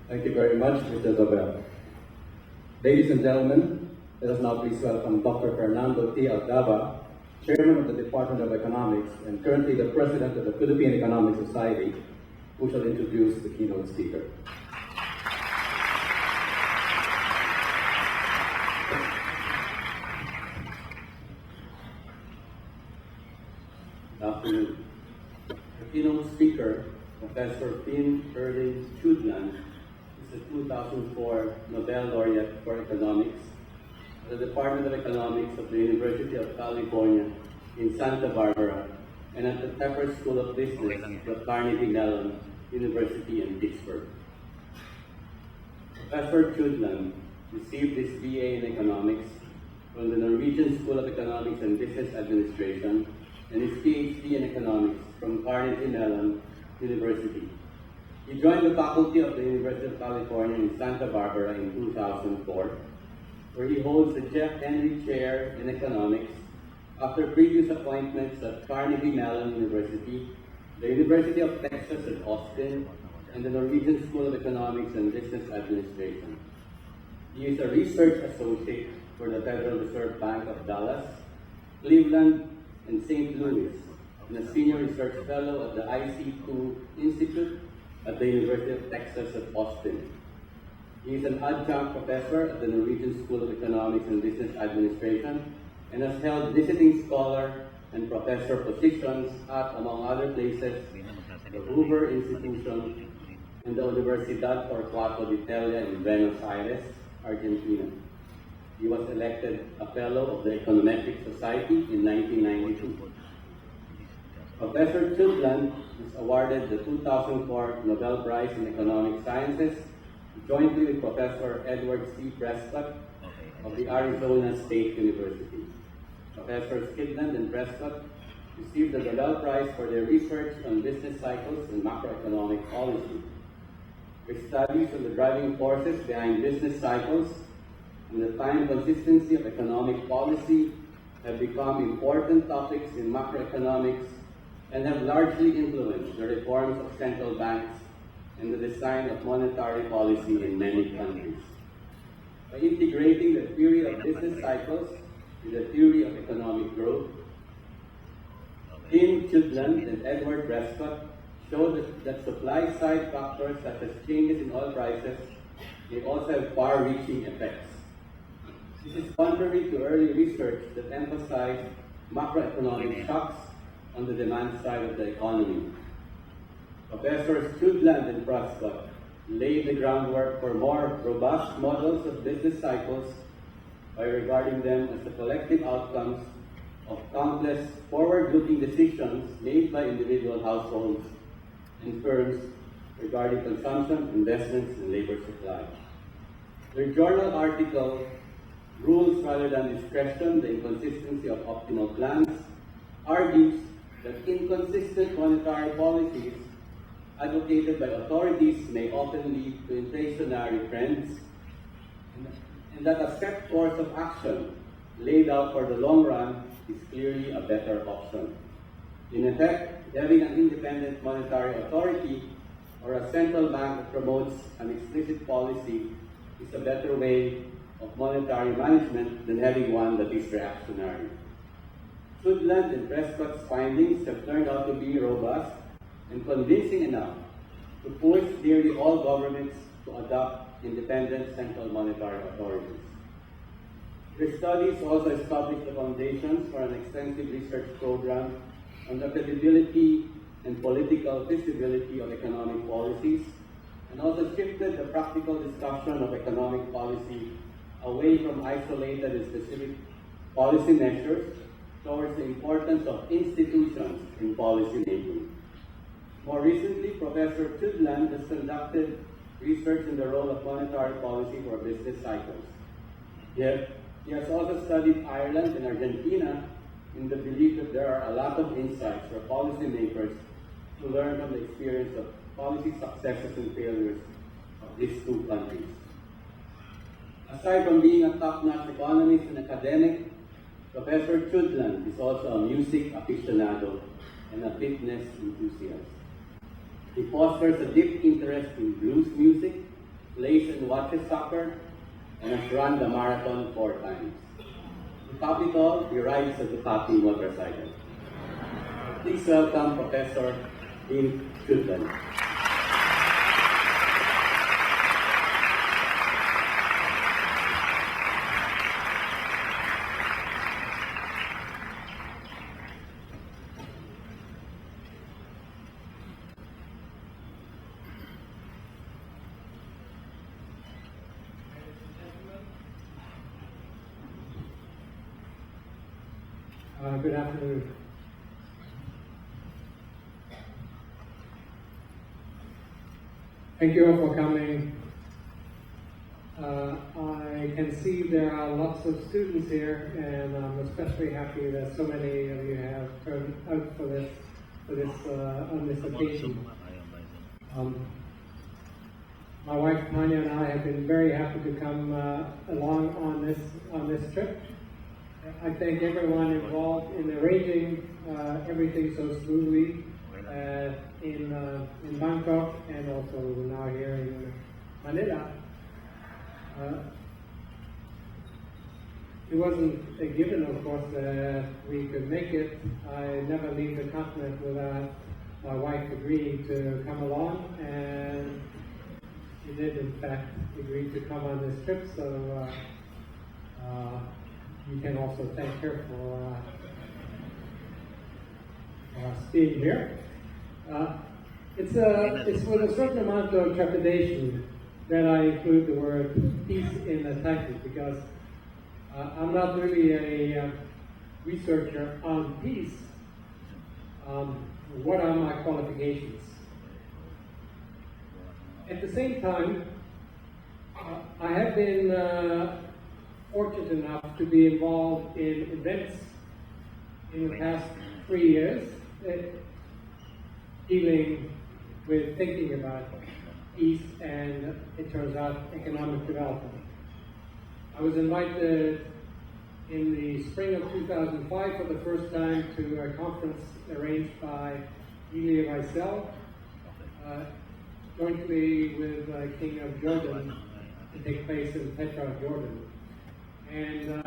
Thank you very much, Mr. Nobel. Ladies and gentlemen, let us now please welcome Dr. Fernando T. Aldaba, Chairman of the Department of Economics and currently the President of the Philippine Economic Society, who shall introduce the keynote speaker. Good afternoon. The keynote speaker, Professor Erling Kydland, is the 2004 Nobel Laureate for Economics at the Department of Economics of the University of California in Santa Barbara and at the Pepper School of Business at Carnegie Mellon University in Pittsburgh. Professor Kydland received his BA in Economics from the Norwegian School of Economics and Business Administration and his PhD in Economics from Carnegie Mellon University. He joined the faculty of the University of California in Santa Barbara in 2004, where he holds the Jeff Henry Chair in Economics after previous appointments at Carnegie Mellon University, the University of Texas at Austin, and the Norwegian School of Economics and Business Administration. He is a research associate for the Federal Reserve Bank of Dallas, Cleveland, and St. Louis, and a senior research fellow at the IC2 Institute at the University of Texas at Austin. He is an adjunct professor at the Norwegian School of Economics and Business Administration and has held visiting scholar and professor positions at, among other places, the Hoover Institution and the Universidad Torcuato de Tella in Buenos Aires, Argentina. He was elected a fellow of the Econometric Society in 1992. Professor Kydland is awarded the 2004 Nobel Prize in Economic Sciences jointly with Professor Edward C. Prescott of the Arizona State University. Professors Kydland and Prescott received the Nobel Prize for their research on business cycles and macroeconomic policy. Their studies on the driving forces behind business cycles and the time consistency of economic policy have become important topics in macroeconomics and have largely influenced the reforms of central banks and the design of monetary policy in many countries. By integrating the theory of business cycles with the theory of economic growth, Tim Kydland and Edward Prescott showed that supply-side factors such as changes in oil prices may also have far-reaching effects. This is contrary to early research that emphasized macroeconomic shocks on the demand side of the economy. Professors Kydland and Prescott laid the groundwork for more robust models of business cycles by regarding them as the collective outcomes of countless forward-looking decisions made by individual households and firms regarding consumption, investments, and labor supply. Their journal article, Rules Rather Than Discretion, the Inconsistency of Optimal Plans, argues that inconsistent monetary policies advocated by authorities may often lead to inflationary trends, and that a set course of action laid out for the long run is clearly a better option. In effect, having an independent monetary authority or a central bank that promotes an explicit policy is a better way of monetary management than having one that is reactionary. Kydland and Prescott's findings have turned out to be robust and convincing enough to push nearly all governments to adopt independent central monetary authorities. Their studies also established the foundations for an extensive research program on the credibility and political feasibility of economic policies, and also shifted the practical discussion of economic policy away from isolated and specific policy measures towards the importance of institutions in policy making. More recently, Professor Kydland has conducted research in the role of monetary policy for business cycles. Yet, he has also studied Ireland and Argentina in the belief that there are a lot of insights for policymakers to learn from the experience of policy successes and failures of these two countries. Aside from being a top-notch economist and academic, Professor Kydland is also a music aficionado and a fitness enthusiast. He fosters a deep interest in blues music plays and watches soccer, and has run the marathon 4 times. To top it all, he rides a Ducati motorcycle. Please welcome Professor Erling Kydland. Good afternoon. Thank you all for coming. I can see there are lots of students here, and I'm especially happy that so many of you have turned out for this on this occasion. My wife Tanya and I have been very happy to come along on this trip. I thank everyone involved in arranging everything so smoothly in Bangkok and also now here in Manila. It wasn't a given, of course, that we could make it. I never leave the continent without my wife agreeing to come along, and she did, in fact, agree to come on this trip. So. You can also thank her for being here. It's with a certain amount of trepidation that I include the word peace in the title, because I'm not really a researcher on peace. What are my qualifications? At the same time, I have been fortunate enough to be involved in events in the past 3 years dealing with thinking about peace and, it turns out, economic development. I was invited in the spring of 2005 for the first time to a conference arranged by Elie Wiesel, jointly with King of Jordan, to take place in Petra, Jordan. And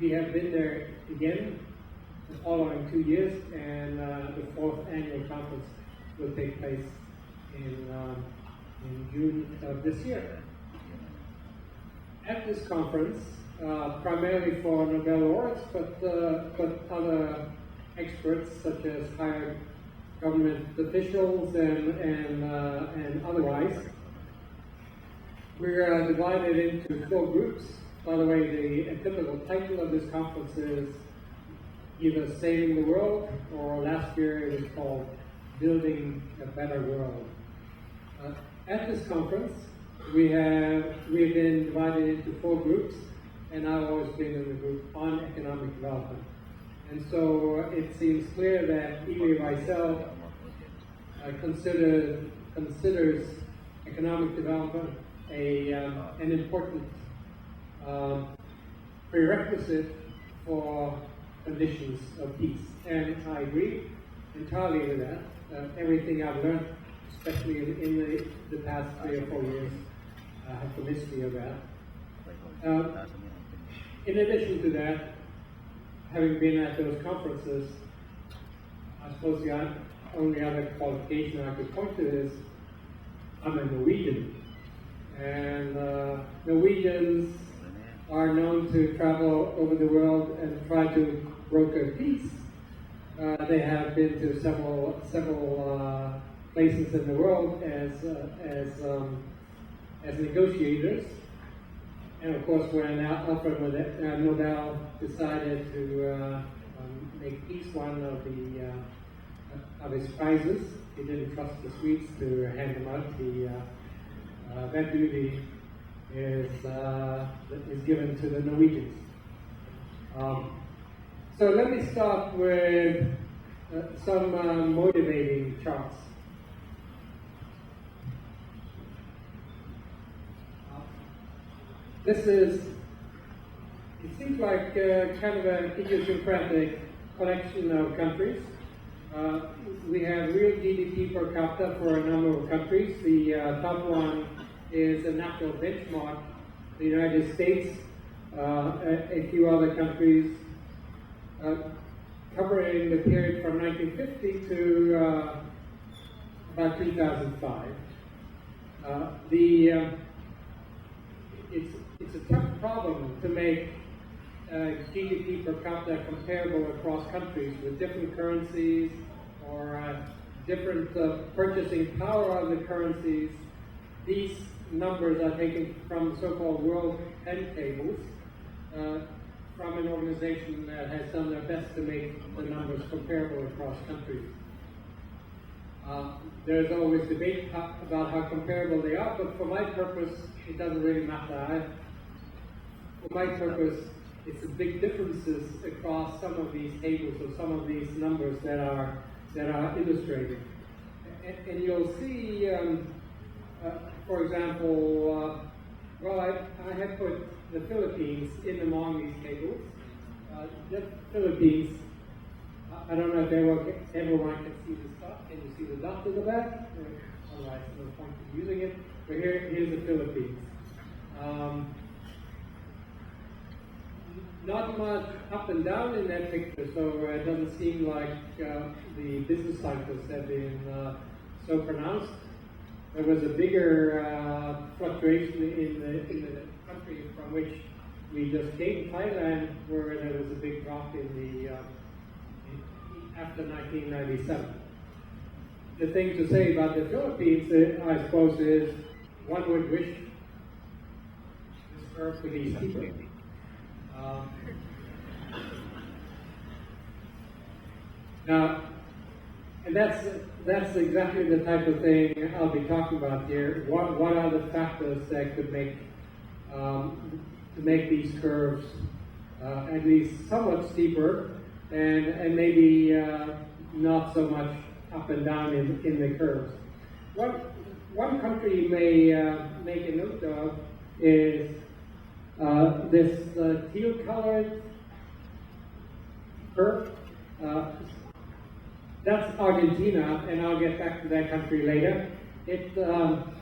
we have been there again the following 2 years, and the 4th annual conference will take place in June of this year. At this conference, primarily for Nobel Laureates, but other experts such as higher government officials and otherwise, we're divided into 4 groups. By the way, the typical title of this conference is either Saving the World, or last year it was called Building a Better World. At this conference, we've been divided into 4 groups, and I've always been in the group on economic development. And so it seems clear that Elie Wiesel considers economic development an important prerequisite for conditions of peace. And I agree entirely with that. Everything I've learned, especially in the past 3 or 4 years, have convinced me of that. In addition to that, having been at those conferences, I suppose the only other qualification I could point to is I'm a Norwegian. And Norwegians are known to travel over the world and try to broker peace. They have been to several places in the world as negotiators. And of course, when Alfred Nobel decided to make peace one of his prizes, he didn't trust the Swedes to hand them out. That duty is given to the Norwegians. So let me start with some motivating charts. It seems like kind of an idiosyncratic collection of countries. We have real GDP per capita for a number of countries. The top one is a natural benchmark, the United States, a few other countries, covering the period from 1950 to about 2005. It's a tough problem to make GDP per capita comparable across countries with different currencies or different purchasing power of the currencies. These numbers are taken from so-called World 10 tables from an organization that has done their best to make the numbers comparable across countries. There's always debate about how comparable they are, but for my purpose, it doesn't really matter. For my purpose, it's the big differences across some of these tables or some of these numbers that are illustrated. And you'll see, for example, well, I have put the Philippines in among these tables. The Philippines, I don't know if everyone can see this dot. Can you see the dot in the back? Otherwise, no point in using it. But here's the Philippines. Not much up and down in that picture, so it doesn't seem like the business cycles have been so pronounced. There was a bigger fluctuation in the country from which we just came, Thailand, where there was a big drop in the after 1997. The thing to say about the Philippines, I suppose, is one would wish this curve to be steeper. Now, and that's exactly the type of thing I'll be talking about here. What are the factors that could make to make these curves at least somewhat steeper and maybe not so much up and down in the curves? One country you may make a note of is this teal-colored curve. That's Argentina, and I'll get back to that country later.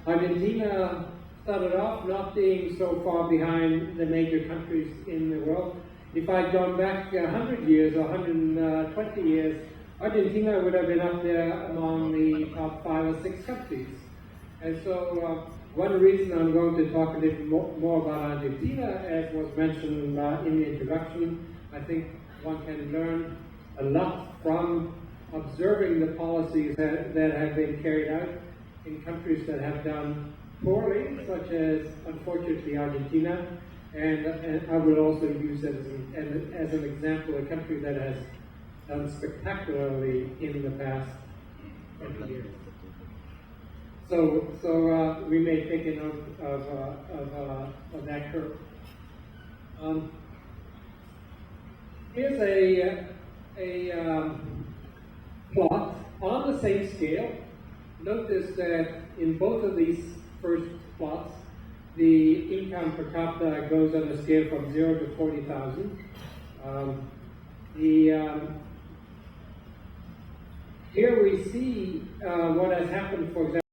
Argentina started off not being so far behind the major countries in the world. If I'd gone back 100 years or 120 years, Argentina would have been up there among the top 5 or 6 countries. And so one reason I'm going to talk a little more about Argentina, as was mentioned in the introduction, I think one can learn a lot from observing the policies that have been carried out in countries that have done poorly, such as, unfortunately, Argentina. And I would also use as an example a country that has done spectacularly in the past 20 years. So we may take a note of that curve. Here's a plot on the same scale. Notice that in both of these first plots, the income per capita goes on a scale from 0 to 40,000. Here we see what has happened, for example,